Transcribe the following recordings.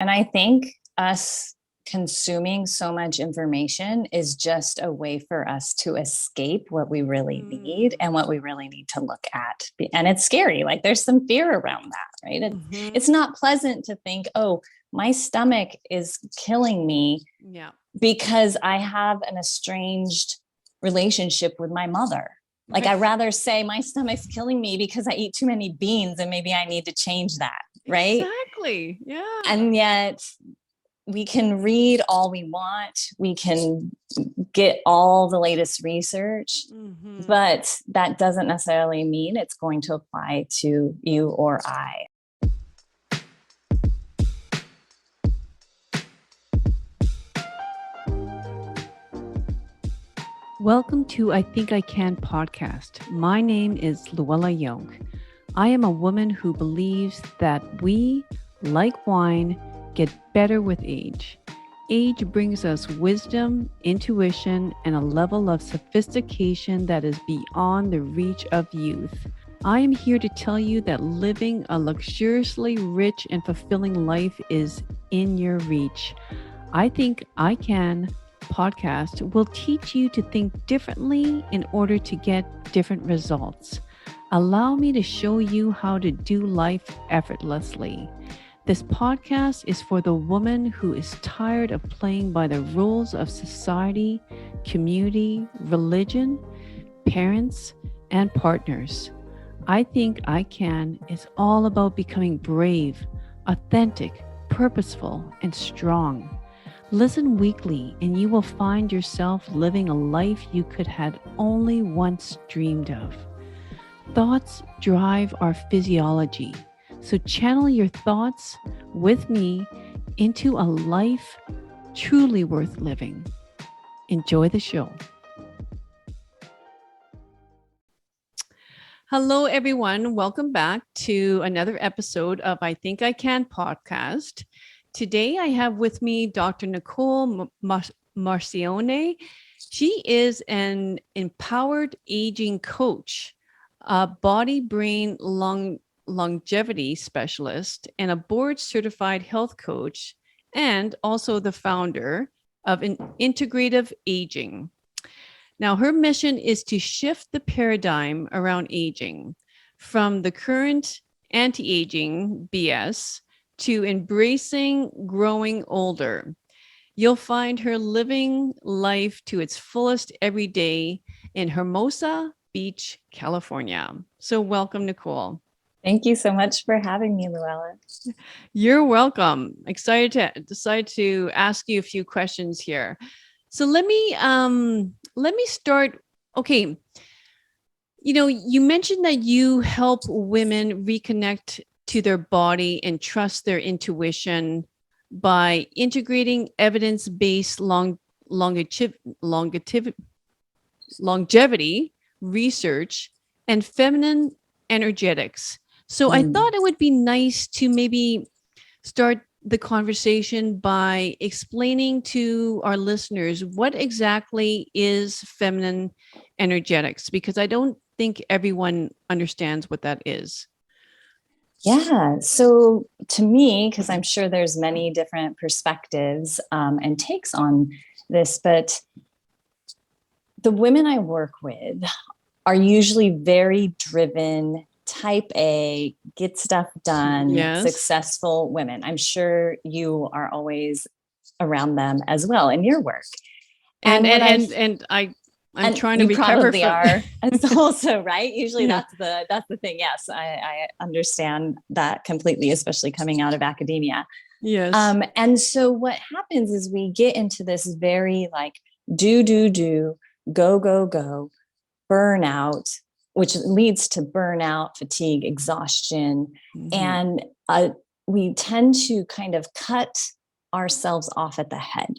And I think us consuming so much information is just a way for us to escape what we really need and what we really need to look at. And it's scary. Like there's some fear around that, right? It's not pleasant to think, oh, my stomach is killing me because I have an estranged relationship with my mother. Like I'd rather say my stomach's killing me because I eat too many beans and maybe I need to change that. Right. Exactly. Yeah. And yet we can read all we want. We can get all the latest research, but that doesn't necessarily mean it's going to apply to you or I. Welcome to I Think I Can podcast. My name is Luella Young. I am a woman who believes that we, like wine, get better with age. Age brings us wisdom, intuition, and a level of sophistication that is beyond the reach of youth. I am here to tell you that living a luxuriously rich and fulfilling life is in your reach. I Think I Can podcast will teach you to think differently in order to get different results. Allow me to show you how to do life effortlessly. This podcast is for the woman who is tired of playing by the rules of society, community, religion, parents, and partners. I Think I Can is all about becoming brave, authentic, purposeful, and strong. Listen weekly and you will find yourself living a life you could have only once dreamed of. Thoughts drive our physiology. So channel your thoughts with me into a life truly worth living. Enjoy the show. Hello, everyone. Welcome back to another episode of I Think I Can podcast. Today, I have with me Dr. Nicole Marcione. She is an empowered aging coach, a body-brain longevity specialist, and a board-certified health coach, and also the founder of Integrative Aging. Now, her mission is to shift the paradigm around aging from the current anti-aging BS to embracing growing older. You'll find her living life to its fullest every day in Hermosa Beach, California. So welcome, Nicole. Thank you so much for having me, Luella. You're welcome. Excited to decide to ask you a few questions here. So let me start. Okay. You know, you mentioned that you help women reconnect to their body and trust their intuition by integrating evidence-based longevity research and feminine energetics. So I thought it would be nice to maybe start the conversation by explaining to our listeners what exactly is feminine energetics, because I don't think everyone understands what that is. Yeah. So to me, because I'm sure there's many different perspectives and takes on this, but the women I work with are usually very driven, type A, get stuff done, successful women. I'm sure you are always around them as well in your work. I'm trying to recover. Probably are. It's also right. Usually that's the thing. Yes, I understand that completely, especially coming out of academia. Yes. And so what happens is we get into this very like do, go, burnout, which leads to burnout, fatigue, exhaustion. And we tend to kind of cut ourselves off at the head.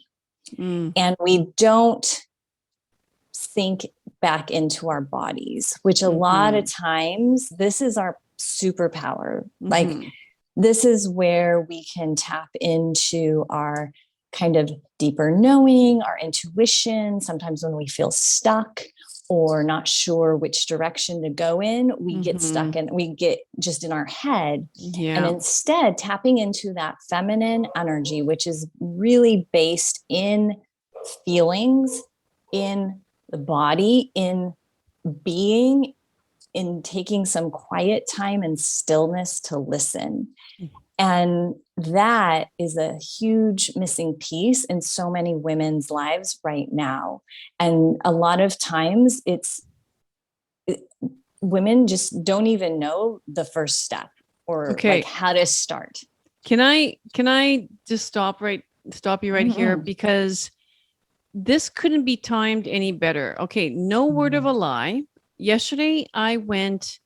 And we don't sink back into our bodies, which a lot of times this is our superpower. Like this is where we can tap into our kind of deeper knowing, our intuition. Sometimes when we feel stuck, or not sure which direction to go in, we get stuck and we get just in our head. And instead tapping into that feminine energy, which is really based in feelings, in the body, in being, in taking some quiet time and stillness to listen. And that is a huge missing piece in so many women's lives right now. And a lot of times women just don't even know the first step or like how to start. Can I just stop you right here, because this couldn't be timed any better. Okay, no word of a lie. Yesterday, I went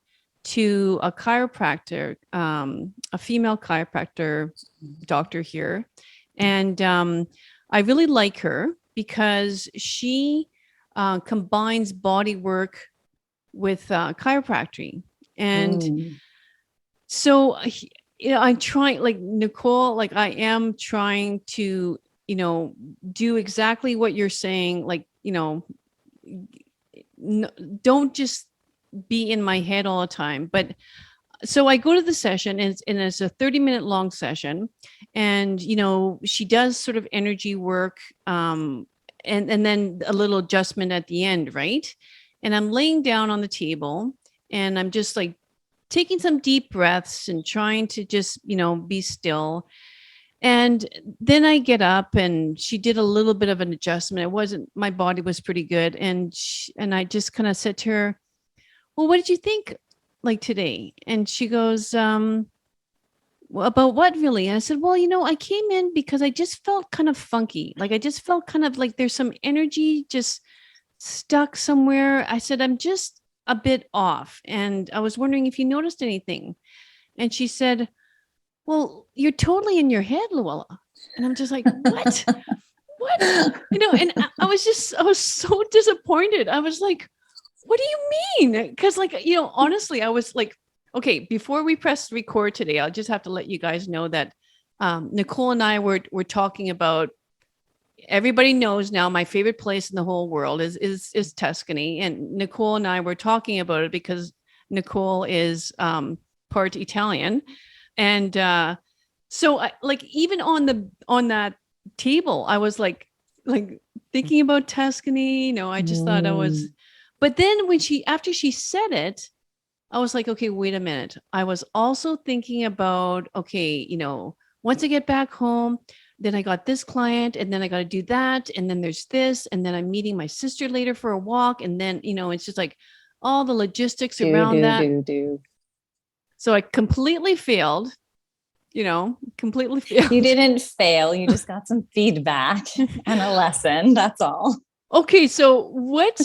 to a chiropractor, a female chiropractor doctor here. And I really like her because she combines body work with chiropractic. And so, I'm trying, like Nicole, like I am trying to, do exactly what you're saying. Like, don't just be in my head all the time. But so I go to the session, and it's a 30-minute long session. And, she does sort of energy work, and then a little adjustment at the end. Right. And I'm laying down on the table, and I'm just like taking some deep breaths and trying to just, be still. And then I get up, and she did a little bit of an adjustment. My body was pretty good. And I just kind of said to her, well, what did you think like today? And she goes, well, about what really? And I said, well, I came in because I just felt kind of funky. Like I just felt kind of like there's some energy just stuck somewhere. I said, I'm just a bit off. And I was wondering if you noticed anything. And she said, well, you're totally in your head, Luella. And I'm just like, what? What? And I was so disappointed. I was like, what do you mean? Because like, honestly, I was like, okay, before we press record today, I'll just have to let you guys know that Nicole and I were talking about, everybody knows now my favorite place in the whole world is Tuscany. And Nicole and I were talking about it because Nicole is part Italian. And so I, like, even on that table, I was like thinking about Tuscany. I just thought I was, but then after she said it, I was like, okay, wait a minute. I was also thinking about, okay, once I get back home, then I got this client, and then I got to do that. And then there's this, and then I'm meeting my sister later for a walk. And then, it's just like all the logistics around that. So I completely failed, completely failed. You didn't fail. You just got some feedback and a lesson. That's all. Okay. So what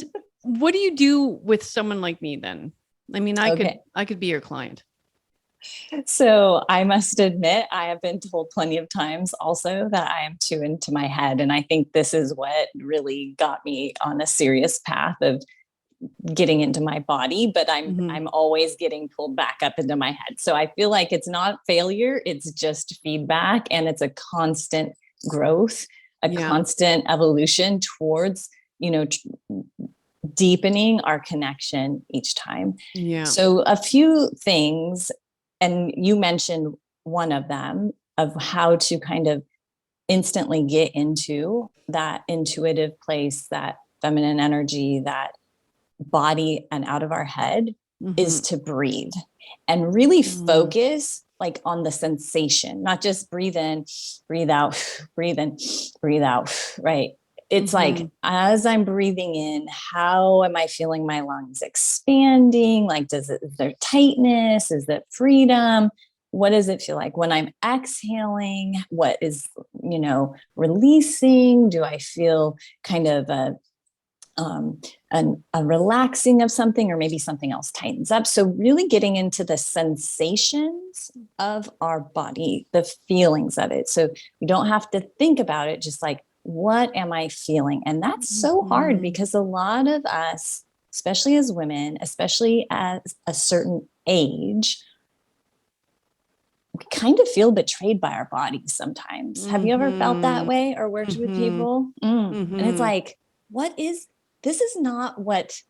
do you do with someone like me then? I mean, I could be your client. So I must admit, I have been told plenty of times also that I am too into my head. And I think this is what really got me on a serious path of getting into my body, but I'm always getting pulled back up into my head. So I feel like it's not failure, it's just feedback, and it's a constant growth, a constant evolution towards, deepening our connection each time. Yeah. So a few things, and you mentioned one of them, of how to kind of instantly get into that intuitive place, that feminine energy, that body and out of our head, is to breathe and really focus like on the sensation, not just breathe in, breathe out, breathe in, breathe out. Right. It's like, as I'm breathing in, how am I feeling my lungs expanding? Like, is there tightness? Is there freedom? What does it feel like when I'm exhaling? What is, releasing? Do I feel kind of a relaxing of something, or maybe something else tightens up? So really getting into the sensations of our body, the feelings of it. So you don't have to think about it, just like, what am I feeling? And that's so hard because a lot of us, especially as women, especially at a certain age, we kind of feel betrayed by our bodies sometimes. Have you ever felt that way or worked with people? And it's like, this is not what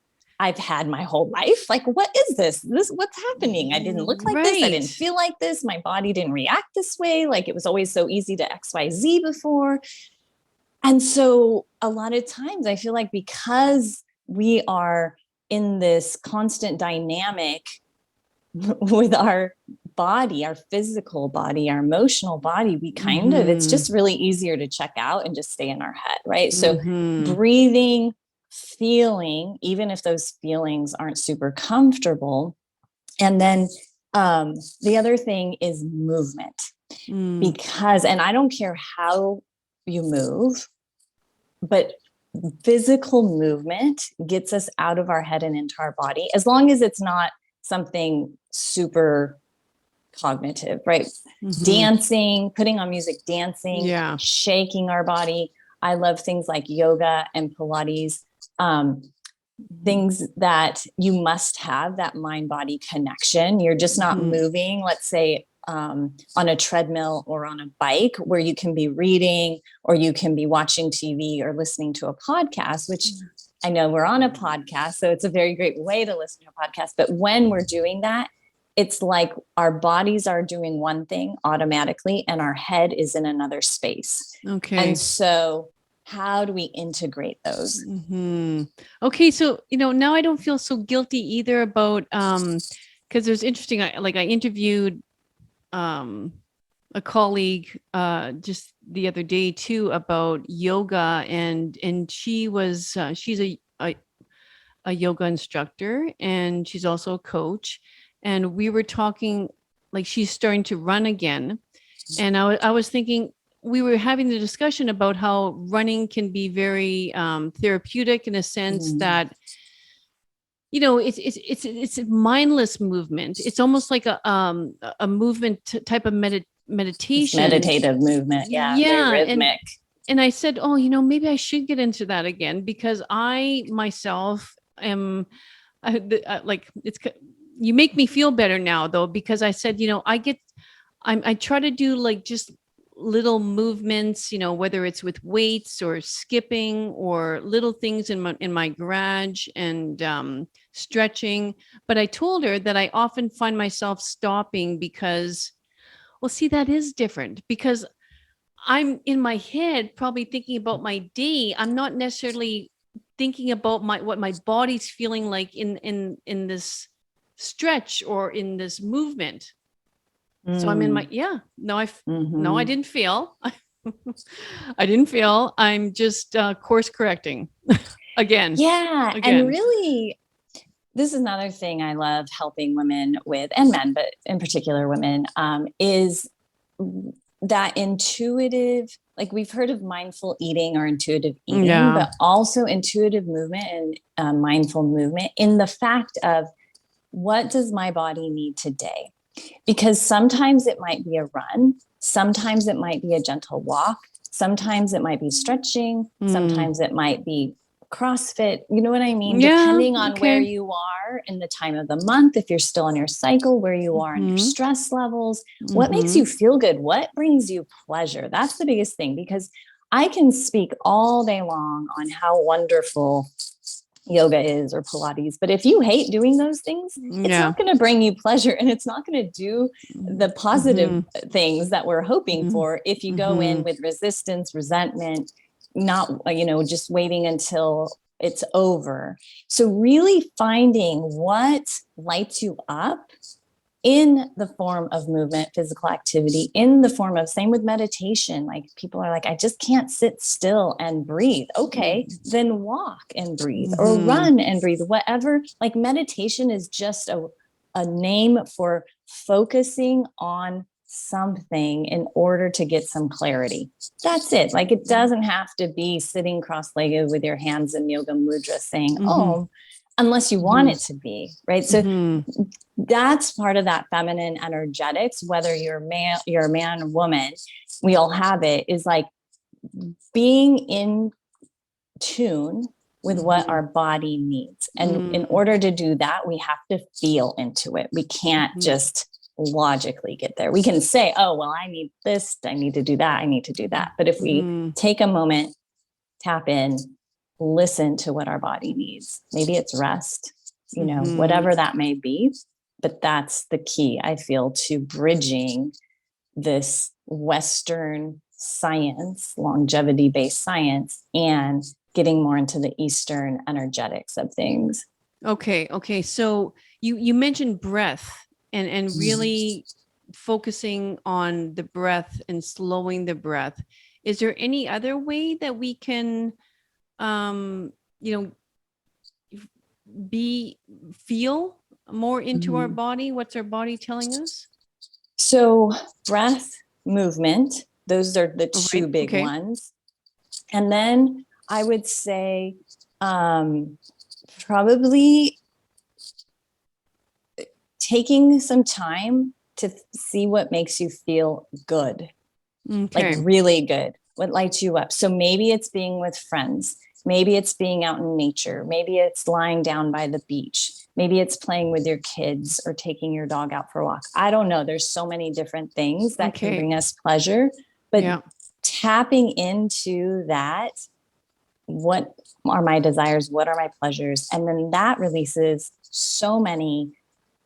I've had my whole life. Like, what is this? What's happening? I didn't look like this. I didn't feel like this. My body didn't react this way. Like, it was always so easy to XYZ before. And so a lot of times I feel like because we are in this constant dynamic with our body, our physical body, our emotional body, we kind of, it's just really easier to check out and just stay in our head, right? So breathing, feeling, even if those feelings aren't super comfortable. And then the other thing is movement. Because, and I don't care how you move, but physical movement gets us out of our head and into our body, as long as it's not something super cognitive, right? Dancing, putting on music, dancing, shaking our body. I love things like yoga and Pilates, things that you must have that mind-body connection. You're just not moving, let's say, on a treadmill or on a bike, where you can be reading or you can be watching TV or listening to a podcast, which I know we're on a podcast, so it's a very great way to listen to a podcast. But when we're doing that, it's like our bodies are doing one thing automatically and our head is in another space. Okay. And so how do we integrate those? Okay. So, now I don't feel so guilty either about, because there's interesting, I interviewed a colleague just the other day too about yoga, and she was she's a yoga instructor, and she's also a coach, and we were talking, like, she's starting to run again, and I was thinking, we were having the discussion about how running can be very therapeutic in a sense that it's a mindless movement. It's almost like a movement type of meditation. It's meditative movement. Yeah. Very rhythmic. And I said, maybe I should get into that again, because I myself am you make me feel better now though, because I said, I try to do like just little movements, whether it's with weights or skipping or little things in my garage and stretching. But I told her that I often find myself stopping because, well, see, that is different, because I'm in my head probably thinking about my day. I'm not necessarily thinking about what my body's feeling like in this stretch or in this movement. So I'm in my, no, I didn't fail. I didn't fail. I'm just course correcting again. Yeah. And really, this is another thing I love helping women with, and men, but in particular women, is that intuitive, like we've heard of mindful eating or intuitive eating, but also intuitive movement and mindful movement in the fact of, what does my body need today? Because sometimes it might be a run, sometimes it might be a gentle walk, sometimes it might be stretching, sometimes it might be CrossFit, you know what I mean? Depending on where you are in the time of the month, if you're still on your cycle, where you are in your stress levels, what makes you feel good? What brings you pleasure? That's the biggest thing, because I can speak all day long on how wonderful yoga is or Pilates, but if you hate doing those things, it's not going to bring you pleasure, and it's not going to do the positive things that we're hoping for if you go in with resistance, resentment, not just waiting until it's over. So really finding what lights you up in the form of movement, physical activity, in the form of, same with meditation. Like, people are like, I just can't sit still and breathe. Okay, then walk and breathe, or run and breathe, whatever. Like, meditation is just a name for focusing on something in order to get some clarity. That's it. Like, it doesn't have to be sitting cross-legged with your hands in yoga mudra saying, oh, unless you want it to be, right? So that's part of that feminine energetics, whether you're a man or woman, we all have it, is like being in tune with what our body needs. And in order to do that, we have to feel into it. We can't just logically get there. We can say, oh, well, I need this, I need to do that, I need to do that. But if we take a moment, tap in, listen to what our body needs. Maybe it's rest, Mm-hmm. whatever that may be. But that's the key, I feel, to bridging this Western science, longevity-based science, and getting more into the Eastern energetics of things. Okay. So you mentioned breath and really focusing on the breath and slowing the breath. Is there any other way that we can, you know, feel more into our body? What's our body telling us? So breath, movement, those are the two big Okay. ones. And then I would say probably taking some time to see what makes you feel good, Okay. like really good, what lights you up. So maybe it's being with friends. Maybe it's being out in nature. Maybe it's lying down by the beach. Maybe it's playing with your kids or taking your dog out for a walk. I don't know. There's so many different things that can bring us pleasure, but tapping into that, what are my desires? What are my pleasures? And then that releases so many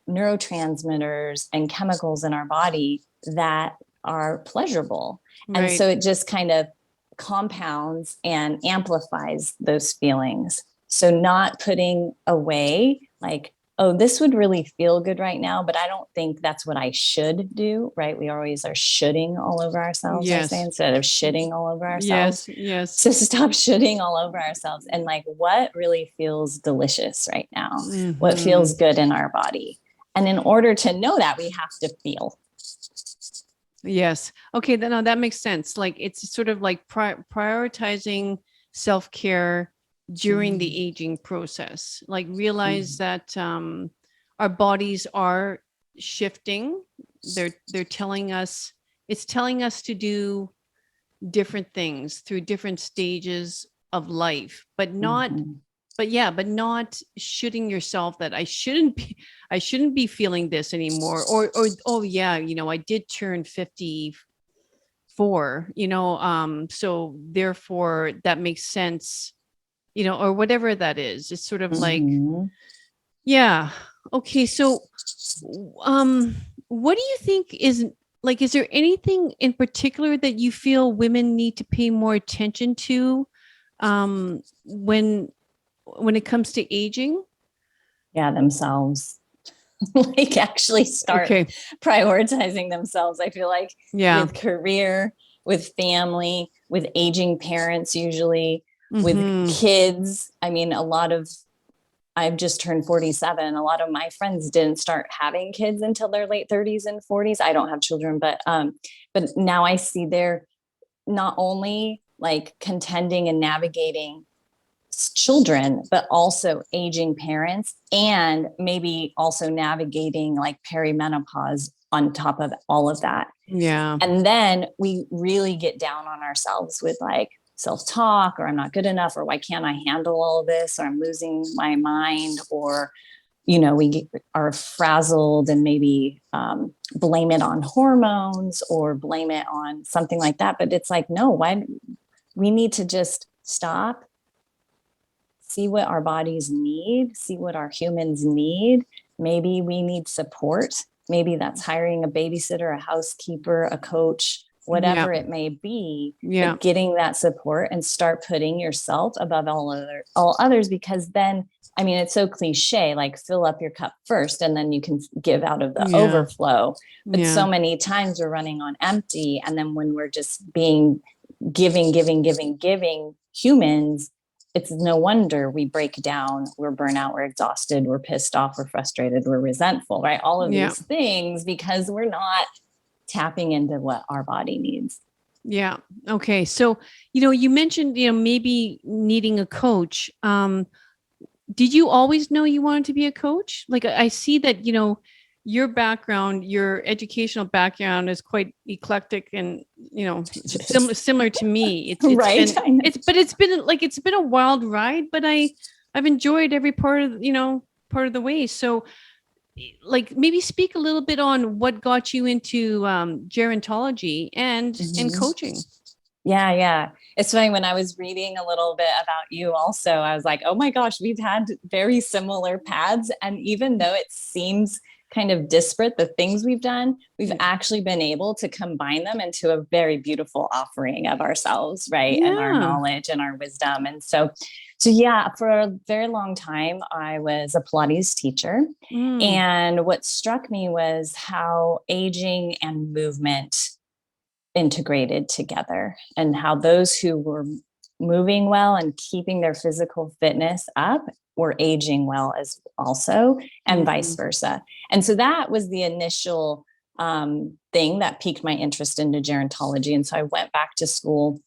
neurotransmitters and chemicals in our body that are pleasurable. And so it just kind of compounds and amplifies those feelings. So not putting away like, oh, this would really feel good right now, but I don't think that's what I should do, right? We always are shoulding all over ourselves, I say, instead of shitting all over ourselves. Yes. So stop shitting all over ourselves and like, what really feels delicious right now? Mm-hmm. What feels good in our body? And in order to know that, we have to feel. Yes. Okay. No, that makes sense. Like it's sort of like prioritizing self-care during the aging process. Like realize that our bodies are shifting. They're telling us, it's telling us to do different things through different stages of life, but not but not shooting yourself that I shouldn't be feeling this anymore, or oh yeah, I did turn 54, so therefore that makes sense, or whatever that is. It's sort of like, yeah, okay, so what do you think is there anything in particular that you feel women need to pay more attention to when it comes to aging? Yeah, themselves. Like actually start prioritizing themselves. I feel like with career, with family, with aging parents, usually with kids. I mean, I've just turned 47. A lot of my friends didn't start having kids until their late 30s and 40s. I don't have children, but now I see they're not only like contending and navigating children, but also aging parents, and maybe also navigating like perimenopause on top of all of that. Yeah. And then we really get down on ourselves with like self-talk, or I'm not good enough, or why can't I handle all of this, or I'm losing my mind, or we are frazzled and maybe blame it on hormones or blame it on something like that. But it's like, no, why? We need to just stop, see what our bodies need, see what our humans need. Maybe we need support. Maybe that's hiring a babysitter, a housekeeper, a coach, whatever it may be. But getting that support and start putting yourself above all others, because then, I mean, it's so cliche, like fill up your cup first and then you can give out of the overflow. But so many times we're running on empty. And then when we're just being giving humans, it's no wonder we break down, we're burnt out, we're exhausted, we're pissed off, we're frustrated, we're resentful, right? All of these things, because we're not tapping into what our body needs. Yeah. Okay. So, you mentioned, maybe needing a coach. Did you always know you wanted to be a coach? Like I see that, your background, your educational background is quite eclectic and, similar to me. It's right. It's been a wild ride, but I've enjoyed every part of the way. So like maybe speak a little bit on what got you into gerontology and coaching. Yeah. It's funny, when I was reading a little bit about you also, I was like, oh my gosh, we've had very similar paths. And even though it seems kind of disparate, the things we've done, we've actually been able to combine them into a very beautiful offering of ourselves, right? And our Yeah. knowledge and our wisdom. And so yeah, for a very long time, I was a Pilates teacher. Mm. And what struck me was how aging and movement integrated together, and how those who were moving well and keeping their physical fitness up were aging well as also, and vice Mm. versa. And so that was the initial thing that piqued my interest into gerontology. And so I went back to school.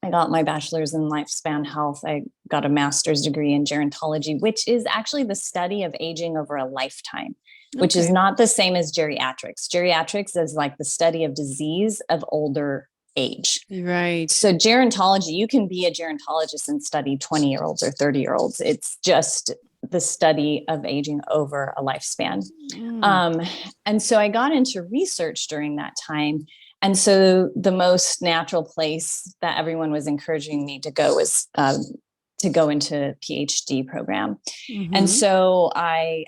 I got my bachelor's in lifespan health. I got a master's degree in gerontology, which is actually the study of aging over a lifetime, which is Okay. not the same as geriatrics. Geriatrics is like the study of disease of older age. Right. So gerontology, you can be a gerontologist and study 20-year-olds or 30-year-olds. It's just the study of aging over a lifespan. Mm. Um, and so I got into research during that time. And so the most natural place that everyone was encouraging me to go was to go into Ph.D. program. And Mm-hmm. so I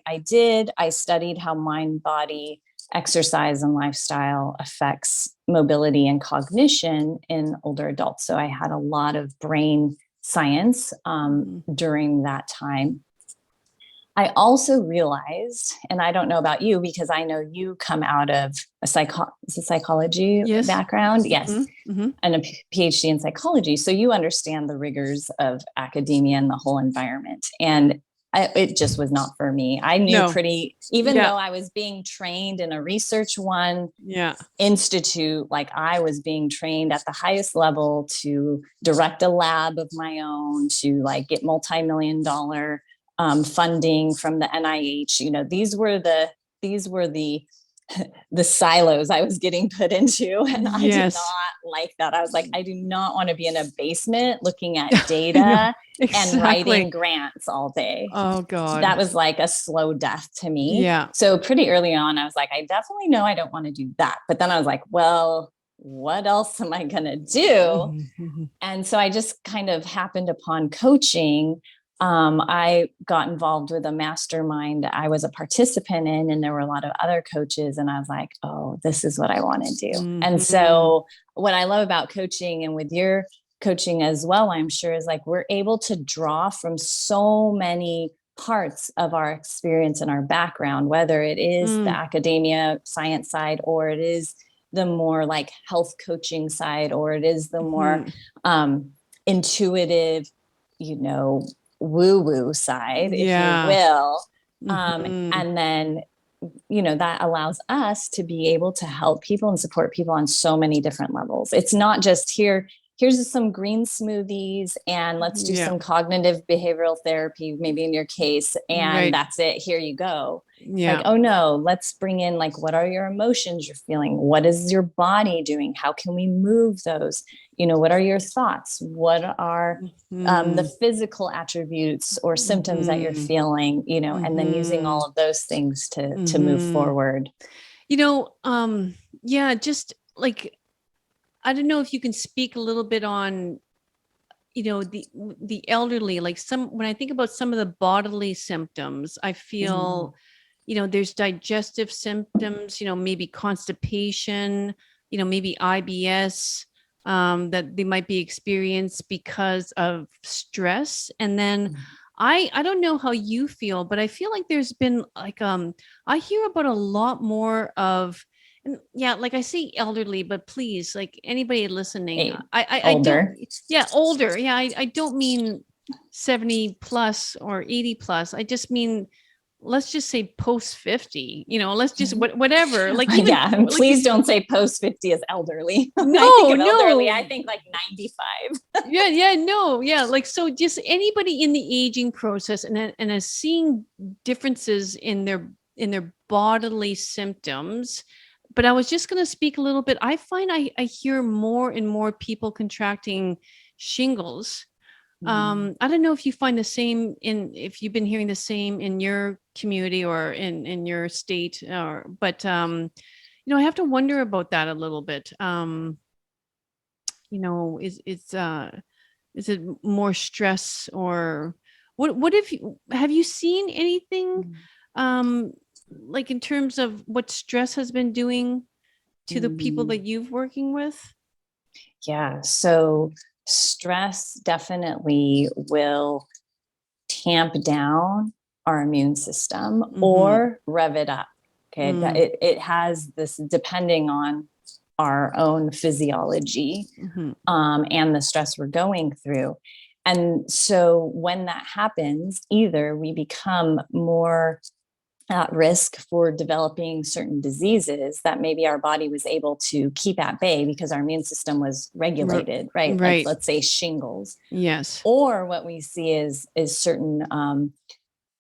studied how mind, body, exercise, and lifestyle affects mobility and cognition in older adults. So I had a lot of brain science during that time. I also realized, and I don't know about you because I know you come out of a psychology Yes. background. Mm-hmm. Yes. Mm-hmm. And a PhD in psychology. So you understand the rigors of academia and the whole environment. And it just was not for me. I knew No. even Yeah. though I was being trained in a research one Yeah. institute, like I was being trained at the highest level to direct a lab of my own, to like get multi-million dollar funding from the NIH. These were the silos I was getting put into. And I did Yes. not like that. I was like, I do not want to be in a basement looking at I know. data and Exactly. writing grants all day. Oh God. That was like a slow death to me. Yeah. So pretty early on, I was like, I definitely know I don't want to do that. But then I was like, well, what else am I going to do? Mm-hmm. And so I just kind of happened upon coaching. I got involved with a mastermind I was a participant in, and there were a lot of other coaches. And I was like, oh, this is what I want to do. And Mm-hmm. so, what I love about coaching, and with your coaching as well, I'm sure, is like we're able to draw from so many parts of our experience and our background, whether it is the Mm. academia science side, or it is the more like health coaching side, or it is the more Mm-hmm. intuitive, you know, woo woo side, if you Yeah. will. Mm-hmm. And then, you know, that allows us to be able to help people and support people on so many different levels. It's not just here's some green smoothies and let's do Yeah. some cognitive behavioral therapy, maybe in your case, and Right. that's it. Here you go. It's like, Yeah. oh no, let's bring in like, what are your emotions you're feeling? What is your body doing? How can we move those? You know, what are your thoughts? What are the Mm-hmm. physical attributes or symptoms that you're Mm-hmm. feeling, you know, and then using Mm-hmm. all of those things to move Mm-hmm. forward. You know, yeah, just like I don't know if you can speak a little bit on, the elderly, like some when I think about some of the bodily symptoms, I Mm. feel, there's digestive symptoms, maybe constipation, maybe IBS, that they might be experienced because of stress. And then I don't know how you feel, but I feel like there's been like I hear about a lot more of, and yeah, like I say elderly, but please, like anybody listening, Hey, I don't, older. yeah, older. Yeah, I don't mean 70 plus or 80 plus. I just mean, let's just say post 50, let's just whatever, like even Yeah, and like you, please don't say post 50 as elderly. When I think no, of elderly, no. I think like 95. Yeah, no, yeah, like so just anybody in the aging process and is seeing differences in their bodily symptoms. But I was just going to speak a little bit. I find I hear more and more people contracting shingles. I don't know if you find the same if you've been hearing the same in your community or in your state, or but I have to wonder about that a little bit. is it more stress, or what if you have you seen anything um like in terms of what stress has been doing to the people Mm. that you've working with? Yeah. So stress definitely will tamp down our immune system Mm-hmm. or rev it up. Okay. Mm. It has this, depending on our own physiology, Mm-hmm. and the stress we're going through. And so when that happens, either we become more at risk for developing certain diseases that maybe our body was able to keep at bay because our immune system was regulated, right? Like, Right. let's say shingles. Yes. Or what we see is certain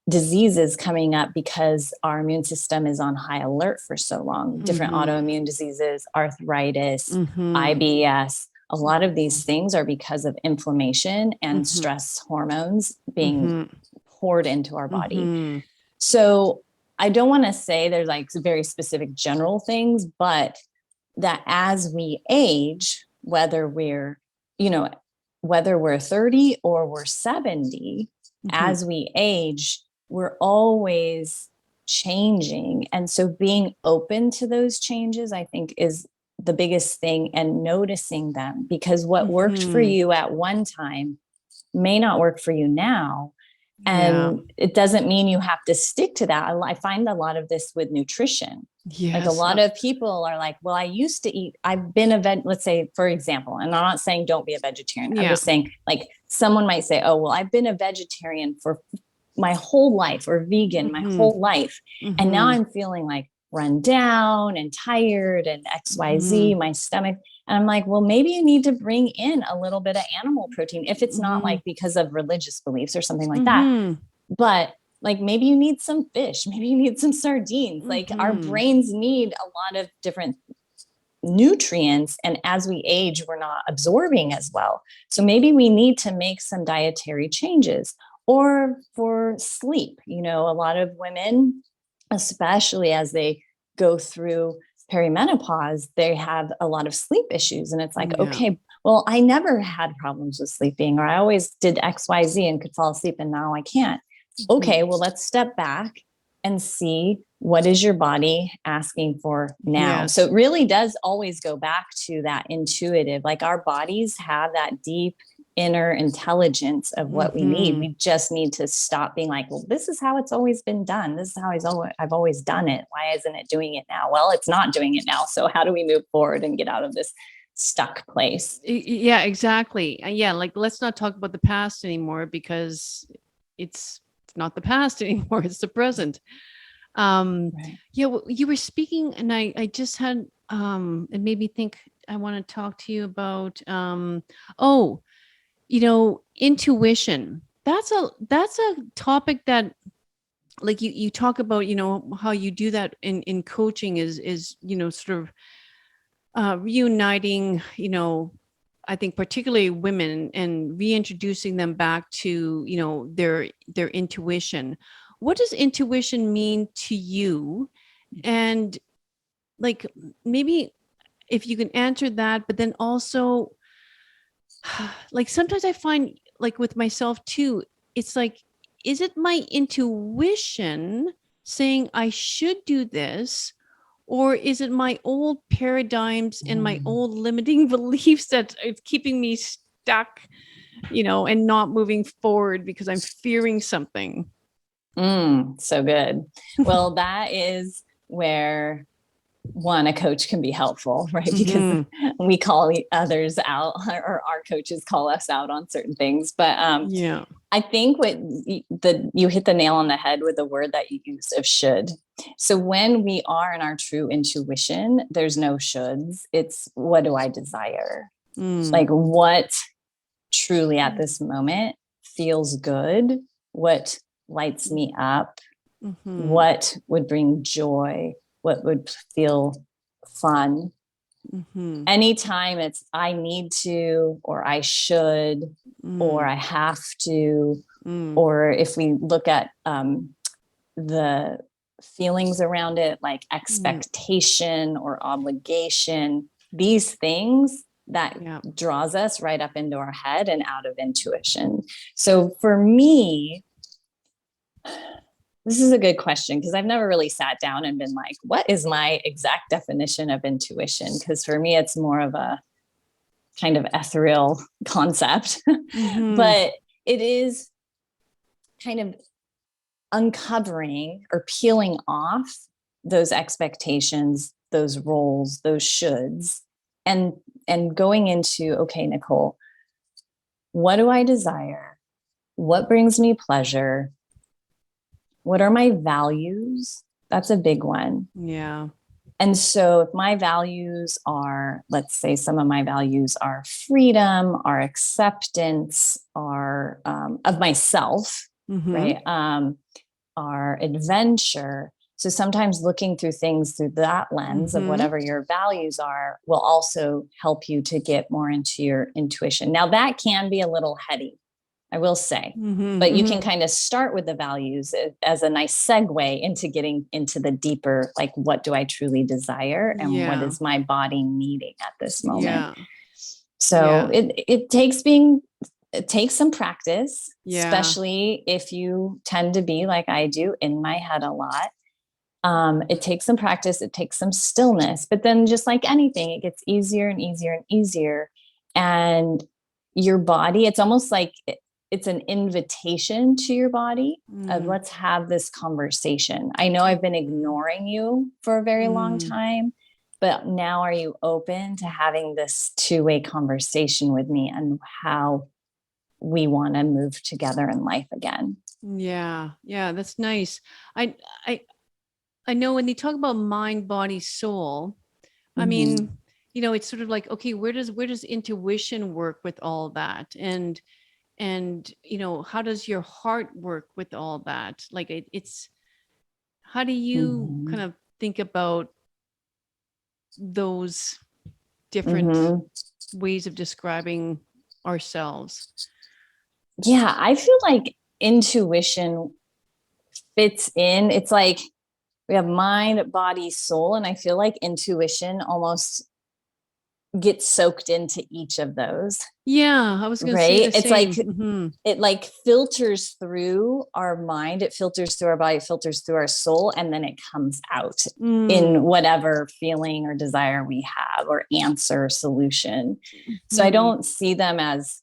diseases coming up because our immune system is on high alert for so long. Different Mm-hmm. autoimmune diseases, arthritis, Mm-hmm. IBS. A lot of these things are because of inflammation and Mm-hmm. stress hormones being Mm-hmm. poured into our body. Mm-hmm. So I don't want to say there's like very specific general things, but that as we age, you know, whether we're 30 or we're 70, Mm-hmm. as we age, we're always changing. And so being open to those changes, I think, is the biggest thing, and noticing them, because what worked for Mm-hmm. you at one time may not work for you now. Yeah. And it doesn't mean you have to stick to that. I find a lot of this with nutrition. Like, a Yes. lot of people are like, well, I used to eat, I've been let's say, for example, and I'm not saying don't be a vegetarian. I'm Yeah. just saying, like, someone might say, oh, well, I've been a vegetarian for my whole life, or vegan my Mm-hmm. whole life. And now Mm-hmm. I'm feeling like run down and tired and XYZ, Mm-hmm. my stomach. And I'm like, well, maybe you need to bring in a little bit of animal protein if it's not Mm-hmm. like because of religious beliefs or something like that. Mm-hmm. But like, maybe you need some fish, maybe you need some sardines. Like, our Mm-hmm. brains need a lot of different nutrients, and as we age, we're not absorbing as well. So maybe we need to make some dietary changes. Or for sleep, a lot of women, especially as they go through perimenopause, they have a lot of sleep issues, and it's like, Yeah. okay, well, I never had problems with sleeping, or I always did XYZ and could fall asleep, and now I can't. Mm-hmm. Okay, well, let's step back and see, what is your body asking for now. So Yes. it really does always go back to that intuitive, like, our bodies have that deep inner intelligence of what we need. Mm-hmm. We just need to stop being like, well, this is how it's always been done, this is how I've always done it, why isn't it doing it now? Well, it's not doing it now, so how do we move forward and get out of this stuck place? Yeah, exactly. Yeah, like let's not talk about the past anymore, because it's not the past anymore. It's the present. Right. Yeah, well, you were speaking, and I just had it made me think. I want to talk to you about oh, intuition. That's a topic that, like, you talk about, how you do that in coaching, is sort of reuniting, I think particularly women, and reintroducing them back to, their intuition. What does intuition mean to you? And, like, maybe if you can answer that, but then also, like, sometimes I find, like, with myself too, it's like, is it my intuition saying I should do this? Or is it my old paradigms and my old limiting beliefs that are keeping me stuck, and not moving forward because I'm fearing something? So good. Well, that is where, one, a coach can be helpful, right? Because Mm-hmm. we call others out, or our coaches call us out on certain things. But Yeah. I think you hit the nail on the head with the word that you used of should. So when we are in our true intuition, there's no shoulds. It's, what do I desire? Mm. Like, what truly at this moment feels good? What lights me up? Mm-hmm. What would bring joy? What would feel fun? Mm-hmm. Anytime it's I need to, or I should, or Mm. I have to, Mm. or if we look at the feelings around it, like Yeah. expectation or obligation, these things that draws us right up into our head and out of intuition. So for me, this is a good question because I've never really sat down and been like, what is my exact definition of intuition? Because for me, it's more of a kind of ethereal concept, but it is kind of uncovering or peeling off those expectations, those roles, those shoulds, and going into, okay, Nicole, what do I desire? What brings me pleasure? What are my values? That's a big one. Yeah. And so if my values are, let's say some of my values are freedom, are acceptance, are of myself, right? Are adventure. So sometimes looking through things through that lens of whatever your values are will also help you to get more into your intuition. Now that can be a little heady, I will say, but you can kind of start with the values as a nice segue into getting into the deeper, like, what do I truly desire and what is my body needing at this moment? So it takes some practice, especially if you tend to be like I do, in my head a lot. It takes some practice, it takes some stillness, but then just like anything, it gets easier and easier and easier. And your body, it's almost like it's an invitation to your body of, let's have this conversation. I know I've been ignoring you for a very long time, but now are you open to having this two-way conversation with me and how we want to move together in life again? Yeah. Yeah. That's nice. I know when they talk about mind, body, soul, I mean, you know, it's sort of like, okay, where does intuition work with all that? And you know, how does your heart work with all that? Like it's how do you kind of think about those different ways of describing ourselves? Yeah, I feel like intuition fits in. It's like we have mind, body, soul, and I feel like intuition almost get soaked into each of those. Yeah, I was going to say Right. the It's same. like it like filters through our mind, it filters through our body, it filters through our soul, and then it comes out in whatever feeling or desire we have, or answer or solution. So I don't see them as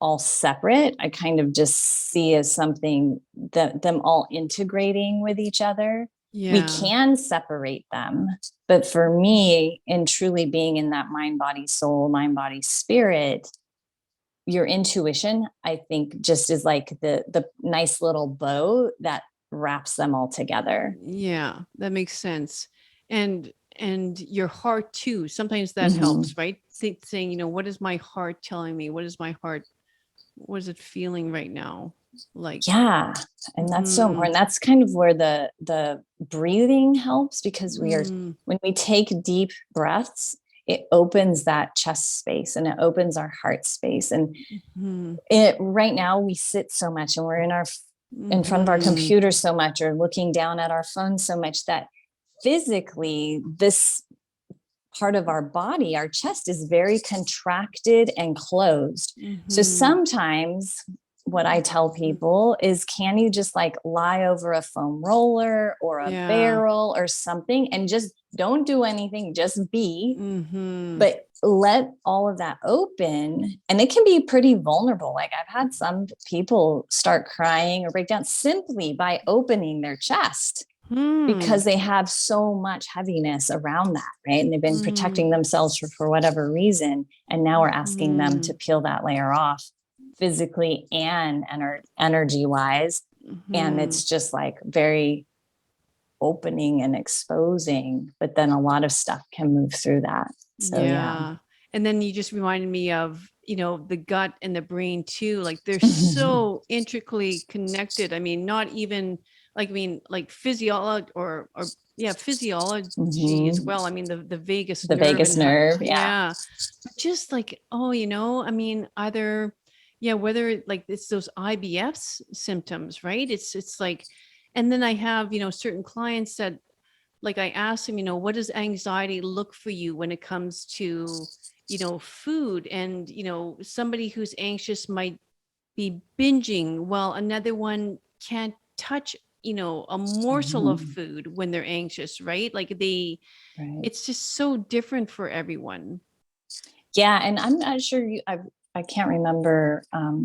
all separate. I kind of just see as something that them all integrating with each other. We can separate them, but for me, in truly being in that mind, body, soul, mind, body, spirit, your intuition, I think, just is like the nice little bow that wraps them all together. Yeah, that makes sense. And your heart too. Sometimes that helps, right? Saying, you know, what is my heart telling me? What is it feeling right now? Like, Yeah. And that's so important. That's kind of where the breathing helps, because when we take deep breaths, it opens that chest space and it opens our heart space. And right now we sit so much and we're in front of our computer so much, or looking down at our phone so much, that physically this part of our body, our chest, is very contracted and closed. So sometimes what I tell people is, can you just like lie over a foam roller or a barrel or something and just don't do anything, just be, but let all of that open. And it can be pretty vulnerable. Like I've had some people start crying or break down simply by opening their chest, because they have so much heaviness around that, right? And they've been protecting themselves for whatever reason. And now we're asking them to peel that layer off, physically and energy wise. And it's just like very opening and exposing, but then a lot of stuff can move through that. So yeah. And then you just reminded me of, you know, the gut and the brain too. Like they're so intricately connected. I mean, not even like, I mean, like physiology or physiology as well. I mean, the vagus nerve. Vagus nerve. But just like, oh, you know, I mean, either, whether like it's those IBS symptoms, right? It's like, and then I have, you know, certain clients that, like I asked them, you know, what does anxiety look for you when it comes to food, and, somebody who's anxious might be binging while another one can't touch, a morsel of Mhm. food when they're anxious, right? Like Right. it's just so different for everyone. Yeah, and I'm not sure I can't remember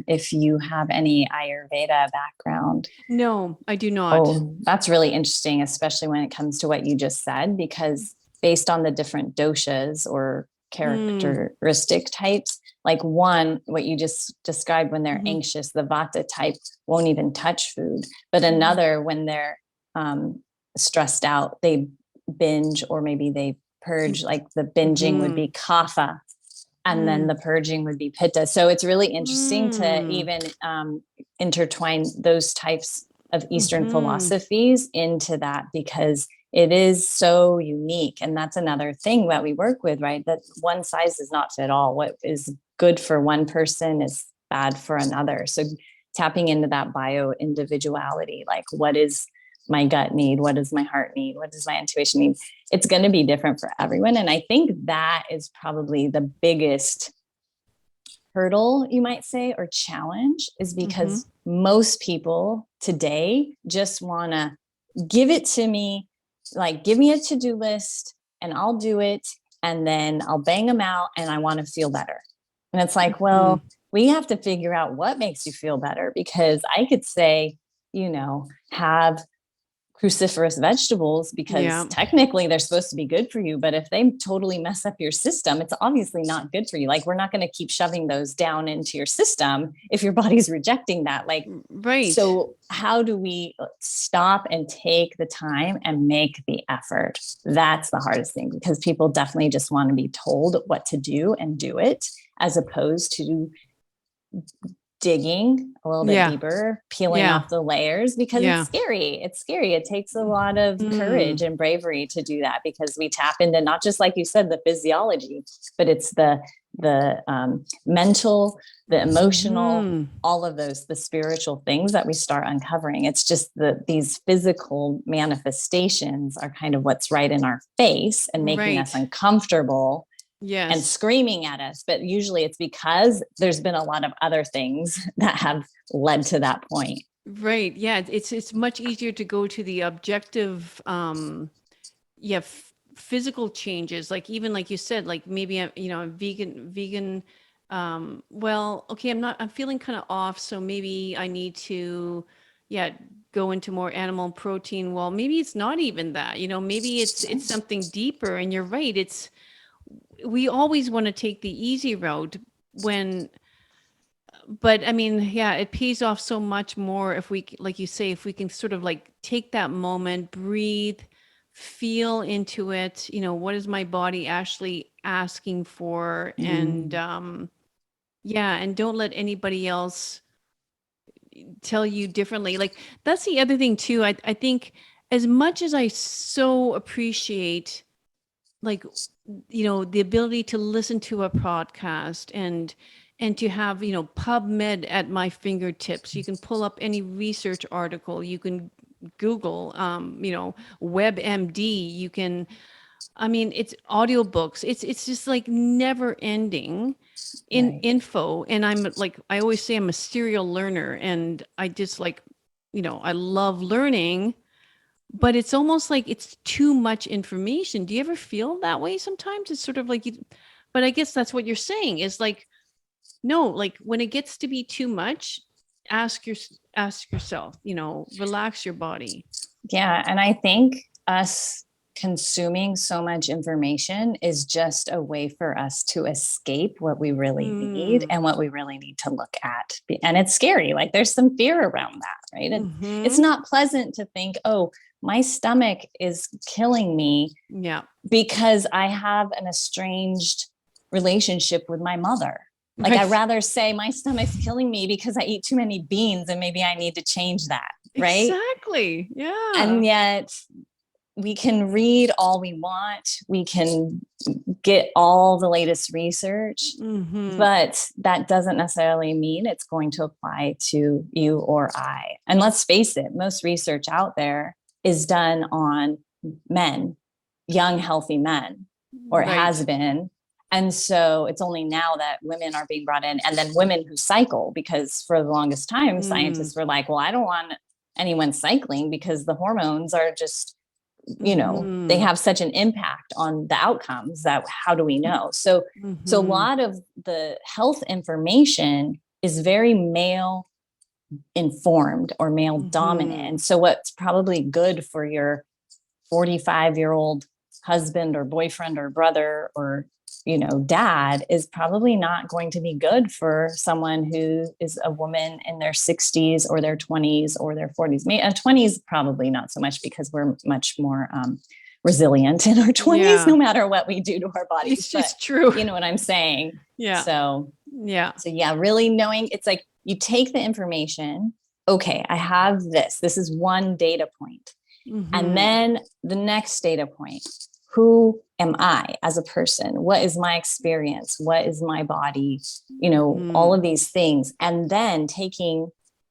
if you have any Ayurveda background. No, I do not. Oh, that's really interesting, especially when it comes to what you just said, because based on the different doshas or Mm, characteristic types, like one, what you just described, when they're mhm, anxious, the vata type won't even touch food. But mhm, another, when they're stressed out, they binge or maybe they purge, like the binging would mhm, be kapha, and then mm, the purging would be pitta. So it's really interesting to mm, even intertwine those types of Eastern mhm. philosophies into that, because it is so unique. And that's another thing that we work with, right? That one size does not fit all. What is good for one person is bad for another. So tapping into that bio individuality, like what is my gut need? What does my heart need? What does my intuition need? It's going to be different for everyone. And I think that is probably the biggest hurdle, you might say, or challenge, is Mhm. because most people today just want to give it to me, like give me a to-do list and I'll do it, and then I'll bang them out and I want to feel better. And it's like, Mhm. well, we have to figure out what makes you feel better, because I could say, have cruciferous vegetables because Yeah. technically they're supposed to be good for you. But if they totally mess up your system, it's obviously not good for you. Like, we're not going to keep shoving those down into your system if your body's rejecting that. Like, Right. so how do we stop and take the time and make the effort? That's the hardest thing, because people definitely just want to be told what to do and do it, as opposed to digging a little bit Yeah. deeper, peeling Yeah. off the layers, because it's Yeah. scary. It's scary. It takes a lot of Mm. courage and bravery to do that, because we tap into not just, like you said, the physiology, but it's the mental, the emotional, Mhm. all of those, the spiritual things that we start uncovering. It's just these physical manifestations are kind of what's right in our face and making us Right. uncomfortable and Yes. screaming at us. But usually it's because there's been a lot of other things that have led to that point. Right. Yeah. It's much easier to go to the objective, yeah, physical changes. Like, even like you said, like maybe I'm, I'm vegan. Well, okay, I'm feeling kind of off, so maybe I need to, yeah, go into more animal protein. Well, maybe it's not even that, maybe it's something deeper. And you're right. We always want to take the easy route when, but I mean, yeah, it pays off so much more if we, like you say, if we can sort of like take that moment, breathe, feel into it. What is my body actually asking for? And Mm, yeah, and don't let anybody else tell you differently. Like, that's the other thing too. I think, as much as I so appreciate, like, the ability to listen to a podcast, and to have, PubMed at my fingertips. You can pull up any research article, you can Google, WebMD, you can, I mean, it's audiobooks, it's just like never ending in right. info. And I'm like, I always say I'm a serial learner, and I just like, I love learning, but it's almost like it's too much information. Do you ever feel that way sometimes? It's sort of like you, but I guess that's what you're saying is like, no, like when it gets to be too much, ask your ask yourself, relax your body. Yeah. And I think us consuming so much information is just a way for us to escape what we really need Mm. and what we really need to look at. And it's scary. Like, there's some fear around that, right? It's Mm-hmm. not pleasant to think, oh, my stomach is killing me Yeah. because I have an estranged relationship with my mother. Like, I Right. rather say my stomach's killing me because I eat too many beans and maybe I need to change that, right? Exactly. Yeah. And yet we can read all we want, we can get all the latest research, Mm-hmm. but that doesn't necessarily mean it's going to apply to you or I. And let's face it, most research out there is done on men, young, healthy men, or it has Right. been. And so it's only now that women are being brought in, and then women who cycle, because for the longest time, scientists were like, well, I don't want anyone cycling because the hormones are just, they have such an impact on the outcomes that how do we know? So a lot of the health information is very male informed or male dominant. And so what's probably good for your 45-year-old husband or boyfriend or brother or dad is probably not going to be good for someone who is a woman in their 60s or their 20s or their 40s. 20s probably not so much, because we're much more resilient in our 20s, no matter what we do to our bodies. It's just true. You know what I'm saying? Yeah. So really knowing, it's like you take the information. Okay, I have this. This is one data point. And then the next data point. Who am I as a person? What is my experience? What is my body? All of these things. And then taking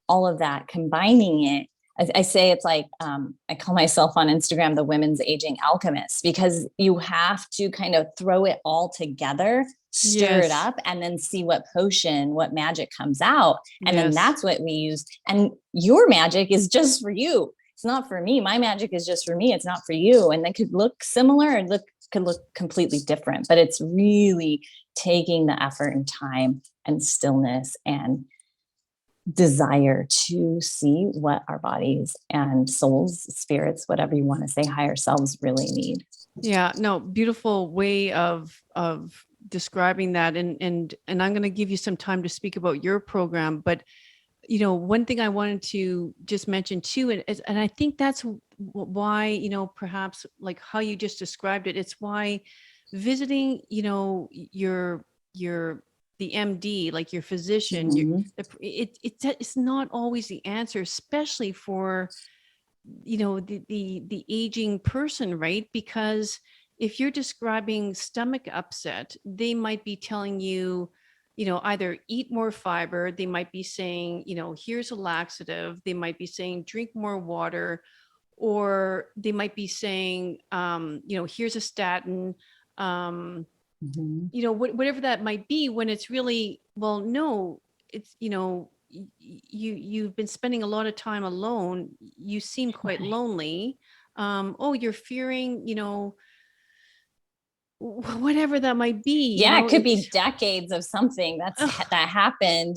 all of that, combining it. I say it's like, I call myself on Instagram the women's aging alchemist, because you have to kind of throw it all together, stir it up, and then see what potion, what magic comes out. And then that's what we use. And your magic is just for you. It's not for me. My magic is just for me. It's not for you. And they could look similar and could look completely different, but it's really taking the effort and time and stillness and desire to see what our bodies and souls, spirits, whatever you want to say, higher selves really need. Yeah, no, beautiful way of describing that. And I'm going to give you some time to speak about your program, but one thing I wanted to just mention too, and I think that's why, perhaps like how you just described it, it's why visiting, the MD, like your physician, it's not always the answer, especially for, the aging person, right? Because if you're describing stomach upset, they might be telling you, either eat more fiber. They might be saying, here's a laxative. They might be saying, drink more water, or they might be saying, here's a statin, whatever that might be, when it's really, well, no, it's, you've been spending a lot of time alone. You seem quite lonely. You're fearing, whatever that might be. It could be decades of something that happened,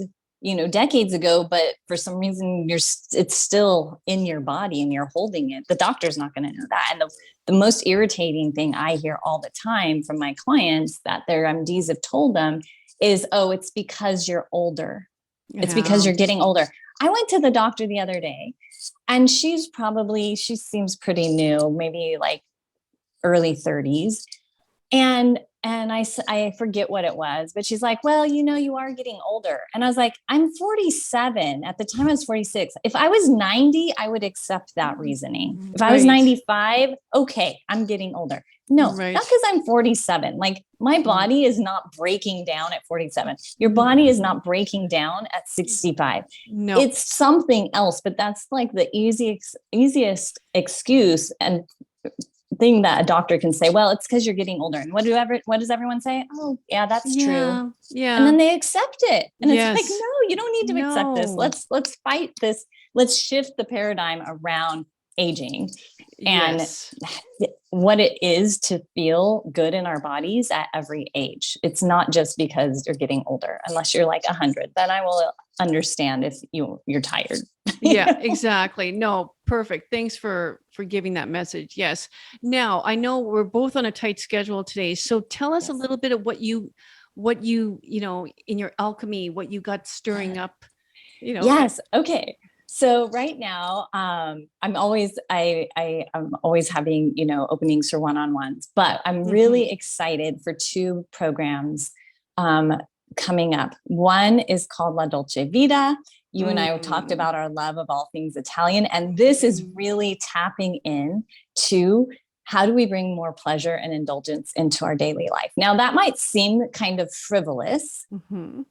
decades ago, but for some reason it's still in your body and you're holding it. The doctor's not going to know that. And the most irritating thing I hear all the time from my clients that their MDs have told them is, it's because you're older. It's because you're getting older. I went to the doctor the other day, and she seems pretty new, maybe like early 30s. And I forget what it was, but she's like, well, you are getting older. And I was like, I'm 47. At the time I was 46. If I was 90, I would accept that reasoning. If I was 95, okay, I'm getting older. No, not because I'm 47. Like, my body is not breaking down at 47. Your body is not breaking down at 65. No, it's something else, but that's like the easiest excuse and thing that a doctor can say. Well, it's because you're getting older. And what does everyone say? Oh, yeah, that's true. Yeah. And then they accept it. And it's like, no, you don't need to accept this. Let's fight this. Let's shift the paradigm around aging and what it is to feel good in our bodies at every age. It's not just because you're getting older, unless you're like 100, then I will understand if you're tired. Yeah, exactly. No, perfect. Thanks for giving that message. Yes. Now, I know we're both on a tight schedule today. So tell us a little bit of what you, in your alchemy, what you got stirring up, Yes. Okay. So right now, I'm always having, openings for one-on-ones, but I'm really excited for two programs coming up. One is called La Dolce Vita. You and I talked about our love of all things Italian, and this is really tapping in to how do we bring more pleasure and indulgence into our daily life? Now, that might seem kind of frivolous.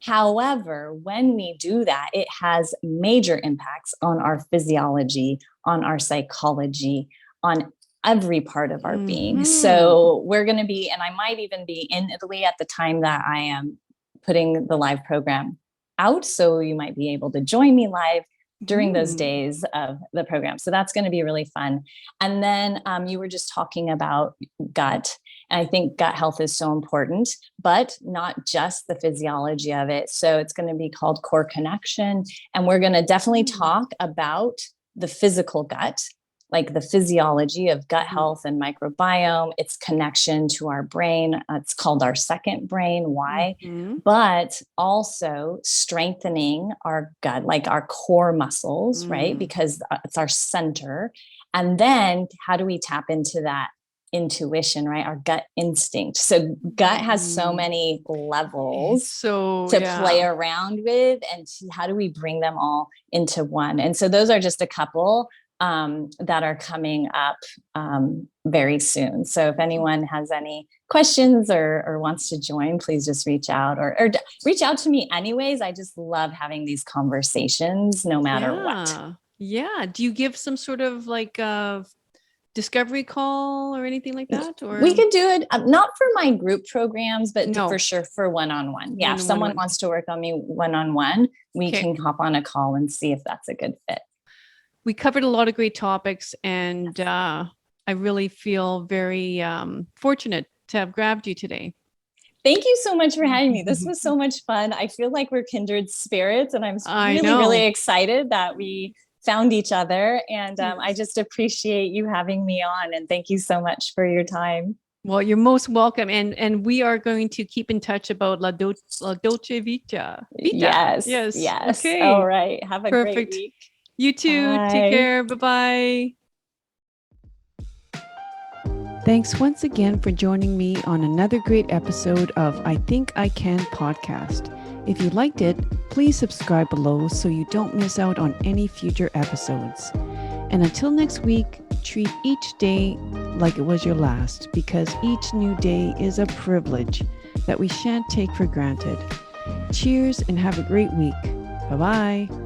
However, when we do that, it has major impacts on our physiology, on our psychology, on every part of our being. So we're going to be, and I might even be in Italy at the time that I am putting the live program out. So you might be able to join me live during those days of the program. So that's going to be really fun. And then you were just talking about gut. And I think gut health is so important, but not just the physiology of it. So it's going to be called Core Connection. And we're going to definitely talk about the physical gut, like the physiology of gut health and microbiome, its connection to our brain. It's called our second brain. Why? But also strengthening our gut, like our core muscles, right? Because it's our center. And then how do we tap into that intuition, right? Our gut instinct. So gut has so many levels to play around with, and how do we bring them all into one? And so those are just a couple that are coming up very soon. So if anyone has any questions or wants to join, please just reach out or reach out to me anyways. I just love having these conversations no matter what. Yeah. Do you give some sort of like discovery call or anything like that? Or we could do it, not for my group programs, but for sure for one-on-one. Yeah. If someone wants to work on me one-on-one, we can hop on a call and see if that's a good fit. We covered a lot of great topics, and I really feel very fortunate to have grabbed you today. Thank you so much for having me. This was so much fun. I feel like we're kindred spirits, and I'm really excited that we found each other. And I just appreciate you having me on. And thank you so much for your time. Well, you're most welcome. And we are going to keep in touch about La Dolce Vita. Yes. Okay. All right. Have a great week. You too. Bye. Take care. Bye-bye. Thanks once again for joining me on another great episode of I Think I Can podcast. If you liked it, please subscribe below so you don't miss out on any future episodes. And until next week, treat each day like it was your last, because each new day is a privilege that we shan't take for granted. Cheers and have a great week. Bye-bye.